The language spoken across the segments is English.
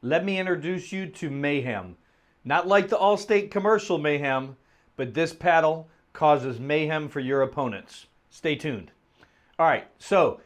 Let me introduce you to Mayhem. Not like the Allstate commercial Mayhem, but this paddle causes mayhem for your opponents. Stay tuned. All right, so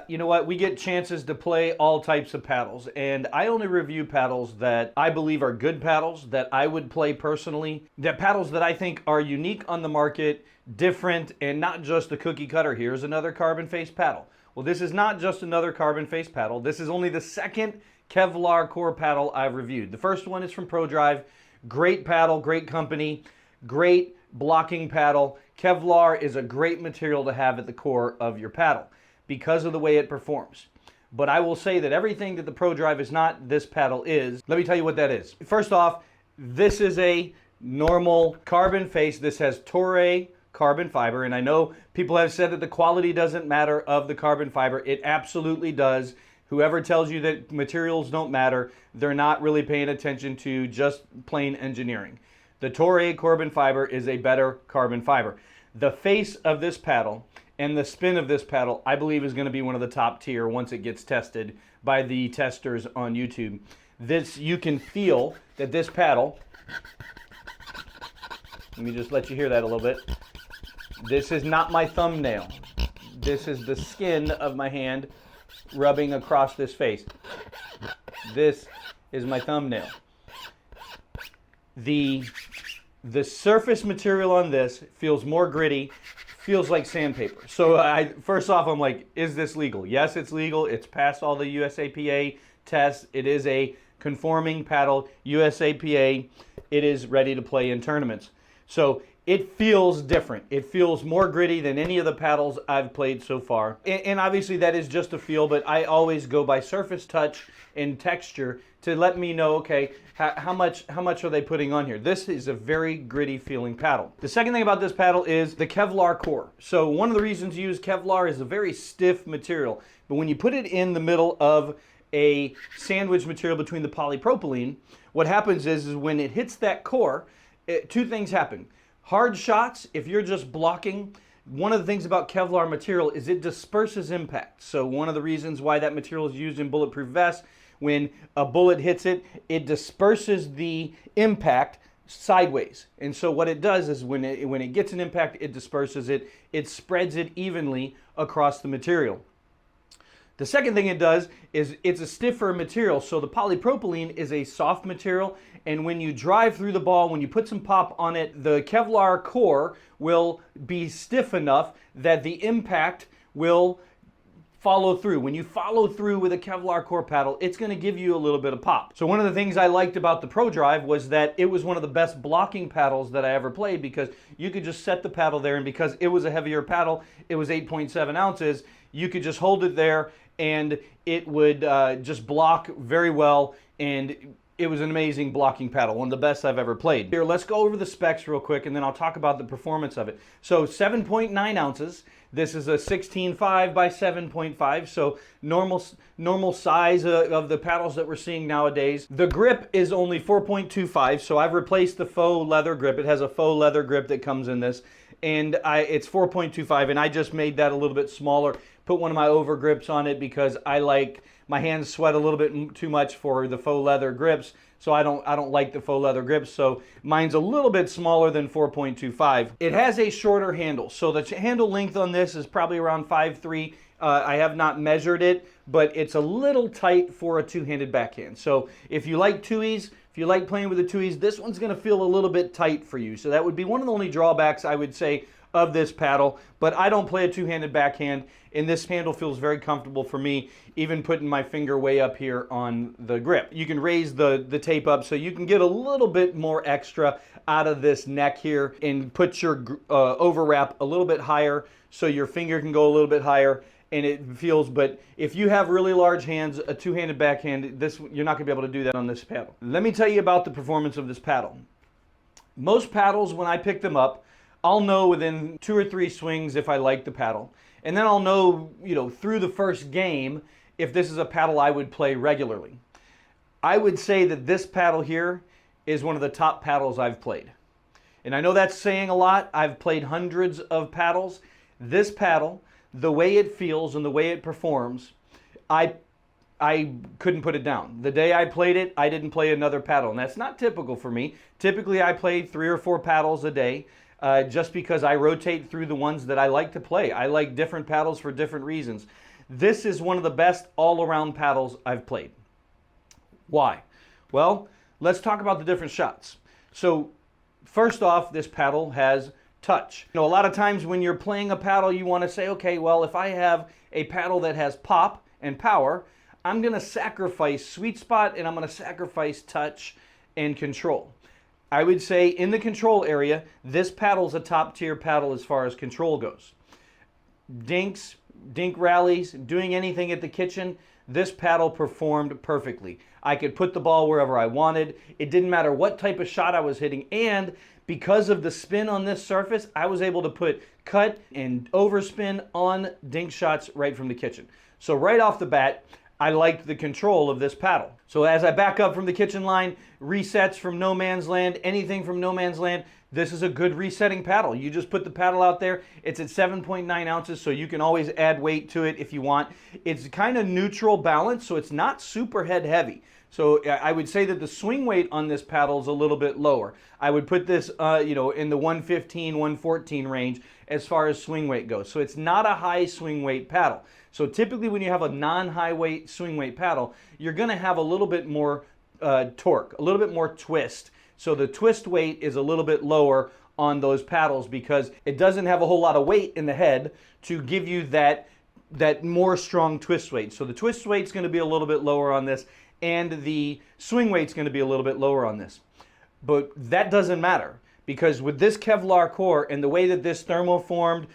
you know what? We get chances to play all types of paddles, and I only review paddles that I believe are good paddles, that I would play personally, that paddles that I think are unique on the market, different, and not just a cookie cutter. Here's another carbon face paddle. Well, this is not just another carbon face paddle. This is only the second Kevlar core paddle I've reviewed. The first one is from ProDrive. Great paddle, great company, great blocking paddle. Kevlar is a great material to have at the core of your paddle because of the way it performs. But I will say that everything that the ProDrive is not, this paddle is. Let me tell you what that is. First off, this is a normal carbon face. This has Toray carbon fiber, and I know people have said that the quality doesn't matter of the carbon fiber. It absolutely does. Whoever tells you that materials don't matter, they're not really paying attention to just plain engineering. The Toray carbon fiber is a better carbon fiber. The face of this paddle and the spin of this paddle, I believe, is going to be one of the top tier once it gets tested by the testers on YouTube. This, you can feel that this paddle, let me just let you hear that a little bit. This is not my thumbnail. This is the skin of my hand rubbing across this face. This is my thumbnail. The surface material on this feels more gritty, feels like sandpaper. So first off, I'm like, is this legal? Yes, it's legal. It's passed all the USAPA tests. It is a conforming paddle, USAPA. It is ready to play in tournaments. So it feels different. It feels more gritty than any of the paddles I've played so far. And obviously that is just a feel, but I always go by surface touch and texture to let me know, okay, how much are they putting on here? This is a very gritty feeling paddle. The second thing about this paddle is the Kevlar core. So one of the reasons you use Kevlar is a very stiff material, but when you put it in the middle of a sandwich material between the polypropylene, what happens is when it hits that core, two things happen. Hard shots, if you're just blocking, one of the things about Kevlar material is it disperses impact. So one of the reasons why that material is used in bulletproof vests, when a bullet hits it, it disperses the impact sideways. And so what it does is when it gets an impact, it disperses it, it spreads it evenly across the material. The second thing it does is it's a stiffer material. So the polypropylene is a soft material, and when you drive through the ball, when you put some pop on it, the Kevlar core will be stiff enough that the impact will follow through. When you follow through with a Kevlar core paddle, it's going to give you a little bit of pop. So one of the things I liked about the ProDrive was that it was one of the best blocking paddles that I ever played, because you could just set the paddle there, and because it was a heavier paddle, it was 8.7 ounces, you could just hold it there and it would just block very well, and it was an amazing blocking paddle, one of the best I've ever played. Here, let's go over the specs real quick, and then I'll talk about the performance of it. So 7.9 ounces. This is a 16.5 by 7.5, so normal size of the paddles that we're seeing nowadays. The grip is only 4.25, so I've replaced the faux leather grip. It has a faux leather grip that comes in this, and it's 4.25, and I just made that a little bit smaller. Put one of my over grips on it because I like my hands sweat a little bit too much for the faux leather grips, so I don't like the faux leather grips, so mine's a little bit smaller than 4.25. It has a shorter handle, so the handle length on this is probably around 5'3". I have not measured it, but it's a little tight for a two-handed backhand. So if you like two-ease, if you like playing with the two-ease, this one's going to feel a little bit tight for you. So that would be one of the only drawbacks I would say of this paddle, but I don't play a two-handed backhand, and this handle feels very comfortable for me, even putting my finger way up here on the grip. You can raise the tape up so you can get a little bit more extra out of this neck here, and put your overwrap a little bit higher so your finger can go a little bit higher, and it feels, but if you have really large hands, a two-handed backhand, you're not gonna be able to do that on this paddle. Let me tell you about the performance of this paddle. Most paddles, when I pick them up, I'll know within 2 or 3 swings if I like the paddle. And then I'll know, through the first game if this is a paddle I would play regularly. I would say that this paddle here is one of the top paddles I've played. And I know that's saying a lot. I've played hundreds of paddles. This paddle, the way it feels and the way it performs, I I couldn't put it down. The day I played it, I didn't play another paddle, and that's not typical for me. Typically, I play 3 or 4 paddles a day, just because I rotate through the ones that I like to play. I like different paddles for different reasons. This is one of the best all-around paddles I've played. Why? Well, let's talk about the different shots. So, first off, this paddle has touch. You know, a lot of times when you're playing a paddle, you want to say, okay, well, if I have a paddle that has pop and power, I'm going to sacrifice sweet spot and I'm going to sacrifice touch and control. I would say in the control area, this paddle's a top tier paddle as far as control goes. Dinks, dink rallies, doing anything at the kitchen, this paddle performed perfectly. I could put the ball wherever I wanted. It didn't matter what type of shot I was hitting, and because of the spin on this surface, I was able to put cut and overspin on dink shots right from the kitchen. So right off the bat, I liked the control of this paddle. So as I back up from the kitchen line, resets from no man's land, anything from no man's land, this is a good resetting paddle. You just put the paddle out there. It's at 7.9 ounces, so you can always add weight to it if you want. It's kind of neutral balance, so it's not super head heavy. So I would say that the swing weight on this paddle is a little bit lower. I would put this, in the 115, 114 range as far as swing weight goes. So it's not a high swing weight paddle. So typically when you have a non-high weight swing weight paddle, you're going to have a little bit more torque, a little bit more twist. So the twist weight is a little bit lower on those paddles because it doesn't have a whole lot of weight in the head to give you that more strong twist weight. So the twist weight's going to be a little bit lower on this, and the swing weight's going to be a little bit lower on this. But that doesn't matter, because with this Kevlar core and the way that this thermoformed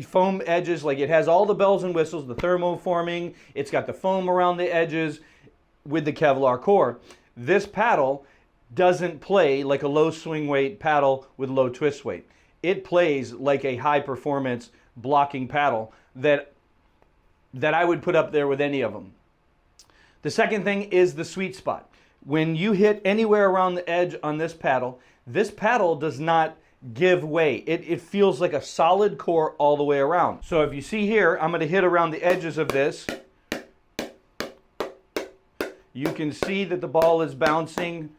foam edges, like it has all the bells and whistles, the thermoforming, it's got the foam around the edges with the Kevlar core. This paddle doesn't play like a low swing weight paddle with low twist weight. It plays like a high performance blocking paddle that I would put up there with any of them. The second thing is the sweet spot. When you hit anywhere around the edge on this paddle does not give way. It feels like a solid core all the way around. So if you see here, I'm going to hit around the edges of this. You can see that the ball is bouncing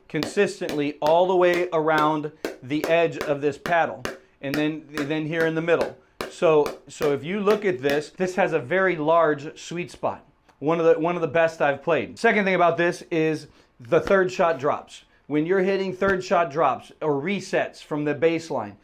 consistently all the way around the edge of this paddle, and then here in the middle. So if you look at this has a very large sweet spot. One of the best I've played. Second thing about this is the third shot drops. When you're hitting third shot drops or resets from the baseline,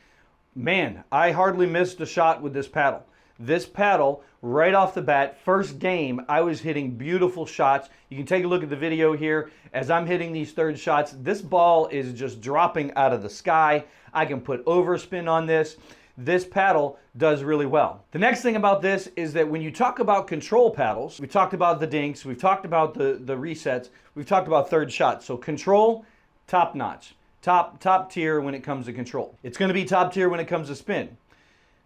man, I hardly missed a shot with this paddle. This paddle, right off the bat, first game, I was hitting beautiful shots. You can take a look at the video here. As I'm hitting these third shots, this ball is just dropping out of the sky. I can put overspin on this. This paddle does really well. The next thing about this is that when you talk about control paddles, we talked about the dinks, we've talked about the resets, we've talked about third shots. So control, top notch, top tier when it comes to control. It's going to be top tier when it comes to spin.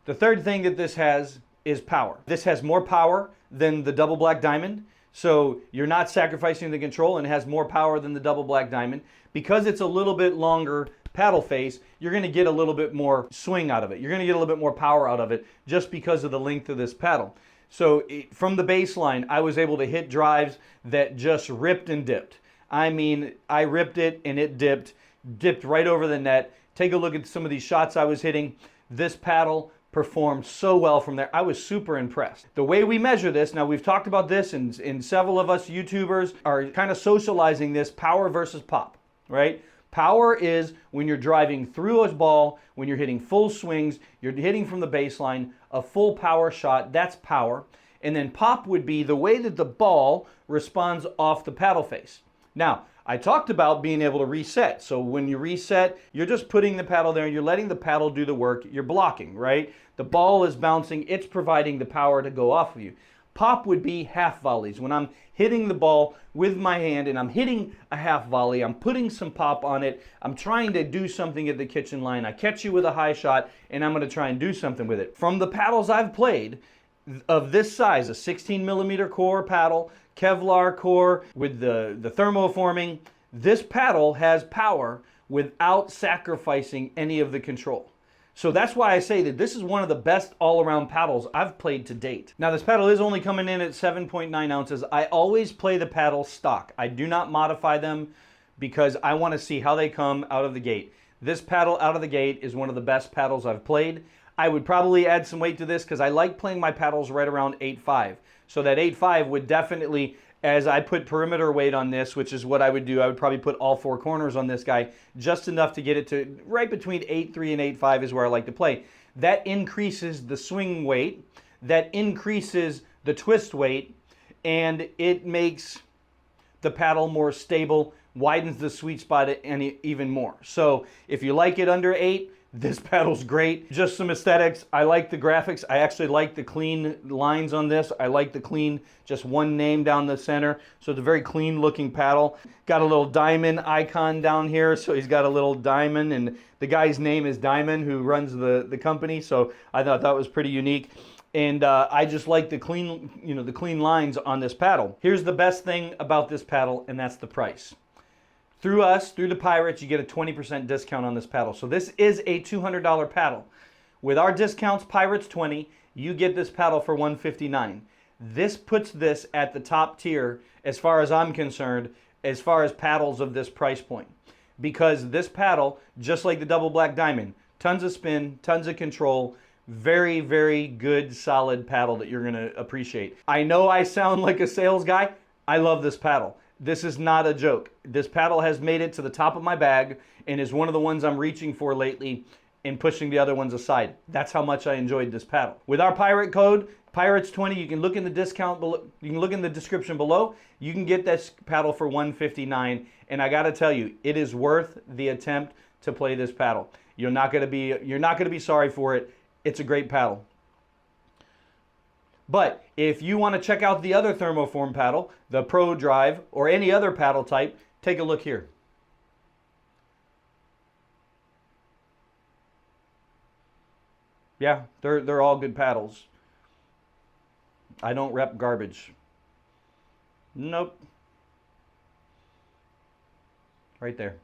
The third thing that this has is power. This has more power than the double black diamond. So you're not sacrificing the control, and it has more power than the double black diamond. Because it's a little bit longer paddle face, you're going to get a little bit more swing out of it. You're going to get a little bit more power out of it just because of the length of this paddle. So from the baseline, I was able to hit drives that just ripped and dipped. I mean, I ripped it and it dipped right over the net. Take a look at some of these shots I was hitting. This paddle performed so well from there. I was super impressed. The way we measure this, now we've talked about this, and several of us YouTubers are kind of socializing this power versus pop, right? Power is when you're driving through a ball, when you're hitting full swings, you're hitting from the baseline, a full power shot, that's power. And then pop would be the way that the ball responds off the paddle face. Now, I talked about being able to reset. So when you reset, you're just putting the paddle there and you're letting the paddle do the work. You're blocking, right? The ball is bouncing. It's providing the power to go off of you. Pop would be half volleys. When I'm hitting the ball with my hand and I'm hitting a half volley, I'm putting some pop on it. I'm trying to do something at the kitchen line. I catch you with a high shot and I'm going to try and do something with it. From the paddles I've played of this size, a 16 millimeter core paddle, Kevlar core with the thermoforming, this paddle has power without sacrificing any of the control. So that's why I say that this is one of the best all-around paddles I've played to date. Now this paddle is only coming in at 7.9 ounces. I always play the paddles stock. I do not modify them because I want to see how they come out of the gate. This paddle out of the gate is one of the best paddles I've played. I would probably add some weight to this because I like playing my paddles right around 8.5. So that 8.5 would definitely, as I put perimeter weight on this, which is what I would do, I would probably put all four corners on this guy, just enough to get it to right between 8.3 and 8.5 is where I like to play. That increases the swing weight, that increases the twist weight, and it makes the paddle more stable, widens the sweet spot even more. So if you like it under 8, this paddle's great. Just some aesthetics. I like the graphics. I actually like the clean lines on this. I like the clean, just one name down the center. So it's a very clean looking paddle. Got a little diamond icon down here. So he's got a little diamond, and the guy's name is Diamond, who runs the company. So I thought that was pretty unique. And I just like the clean, the clean lines on this paddle. Here's the best thing about this paddle, and that's the price. Through us, through the Pirates, you get a 20% discount on this paddle. So this is a $200 paddle. With our discounts, Pirates 20, you get this paddle for $159. This puts this at the top tier, as far as I'm concerned, as far as paddles of this price point. Because this paddle, just like the Double Black Diamond, tons of spin, tons of control, very, very good, solid paddle that you're going to appreciate. I know I sound like a sales guy. I love this paddle. This is not a joke. This paddle has made it to the top of my bag and is one of the ones I'm reaching for lately and pushing the other ones aside. That's how much I enjoyed this paddle. With our pirate code, Pirates20, you can look in the discount below, you can look in the description below. You can get this paddle for $159, and I got to tell you, it is worth the attempt to play this paddle. You're not going to be sorry for it. It's a great paddle. But if you want to check out the other thermoform paddle, the Pro Drive, or any other paddle type, take a look here. Yeah, they're all good paddles. I don't rep garbage. Nope. Right there.